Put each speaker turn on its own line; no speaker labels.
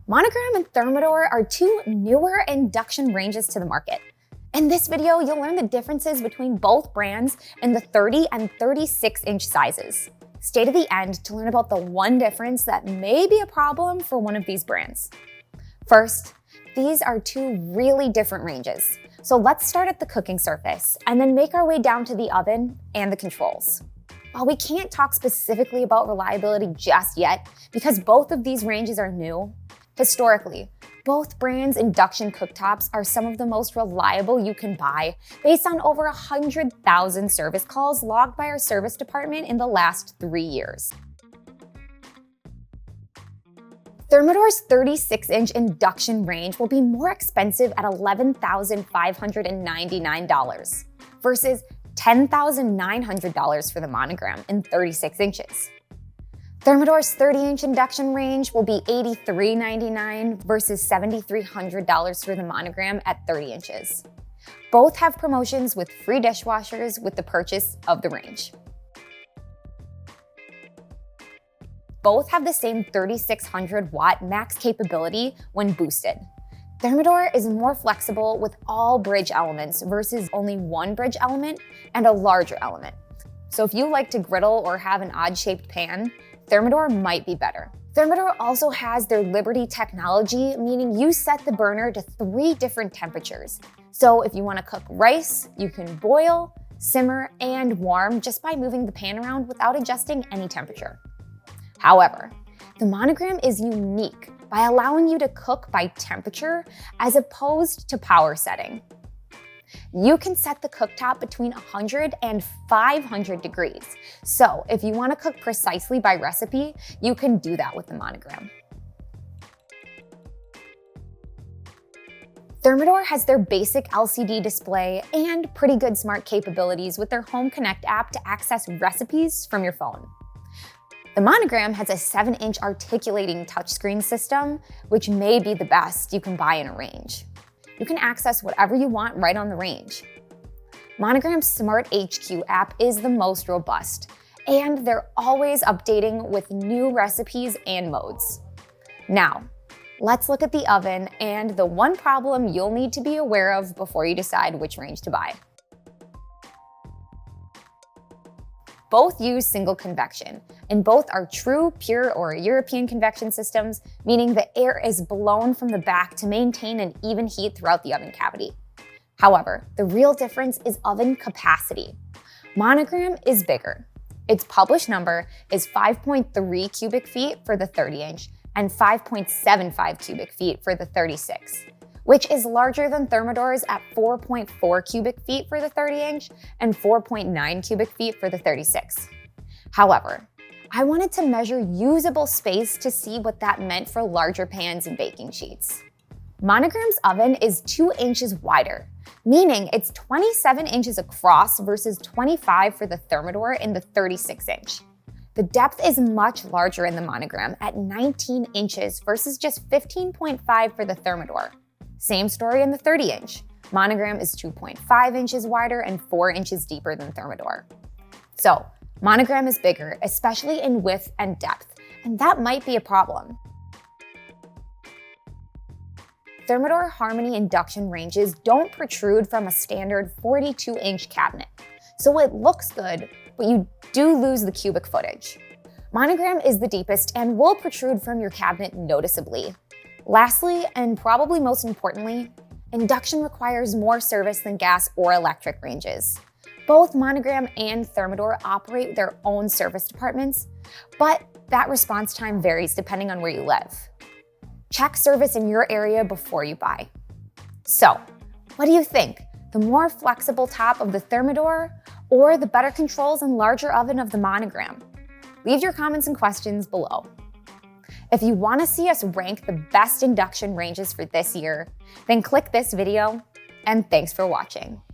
Monogram and Thermador are two newer induction ranges to the market. In this video, you'll learn the differences between both brands in the 30 and 36-inch sizes. Stay to the end to learn about the one difference that may be a problem for one of these brands. First, these are two really different ranges. So let's start at the cooking surface and then make our way down to the oven and the controls. While we can't talk specifically about reliability just yet, because both of these ranges are new, historically, both brands' induction cooktops are some of the most reliable you can buy based on over 100,000 service calls logged by our service department in the last 3 years. Thermador's 36-inch induction range will be more expensive at $11,599 versus $10,900 for the Monogram in 36 inches. Thermador's 30-inch induction range will be $83.99 versus $7,300 for the Monogram at 30 inches. Both have promotions with free dishwashers with the purchase of the range. Both have the same 3,600 watt max capability when boosted. Thermador is more flexible with all bridge elements versus only one bridge element and a larger element. So if you like to griddle or have an odd-shaped pan, Thermador might be better. Thermador also has their Liberty technology, meaning you set the burner to 3 different temperatures. So if you want to cook rice, you can boil, simmer, and warm just by moving the pan around without adjusting any temperature. However, the Monogram is unique by allowing you to cook by temperature as opposed to power setting. You can set the cooktop between 100 and 500 degrees. So if you want to cook precisely by recipe, you can do that with the Monogram. Thermador has their basic LCD display and pretty good smart capabilities with their Home Connect app to access recipes from your phone. The Monogram has a 7-inch articulating touchscreen system, which may be the best you can buy in a range. You can access whatever you want right on the range. Monogram's Smart HQ app is the most robust, and they're always updating with new recipes and modes. Now, let's look at the oven and the one problem you'll need to be aware of before you decide which range to buy. Both use single convection, and both are true, pure, or European convection systems, meaning the air is blown from the back to maintain an even heat throughout the oven cavity. However, the real difference is oven capacity. Monogram is bigger. Its published number is 5.3 cubic feet for the 30-inch and 5.75 cubic feet for the 36, which is larger than Thermador's at 4.4 cubic feet for the 30-inch and 4.9 cubic feet for the 36. However, I wanted to measure usable space to see what that meant for larger pans and baking sheets. Monogram's oven is 2 inches wider, meaning it's 27 inches across versus 25 for the Thermador in the 36-inch. The depth is much larger in the Monogram at 19 inches versus just 15.5 for the Thermador. Same story in the 30-inch. Monogram is 2.5 inches wider and 4 inches deeper than Thermador. So, Monogram is bigger, especially in width and depth, and that might be a problem. Thermador Harmony induction ranges don't protrude from a standard 42-inch cabinet, so it looks good, but you do lose the cubic footage. Monogram is the deepest and will protrude from your cabinet noticeably. Lastly, and probably most importantly, induction requires more service than gas or electric ranges. Both Monogram and Thermador operate their own service departments, but that response time varies depending on where you live. Check service in your area before you buy. So, what do you think? The more flexible top of the Thermador or the better controls and larger oven of the Monogram? Leave your comments and questions below. If you want to see us rank the best induction ranges for this year, then click this video, and thanks for watching.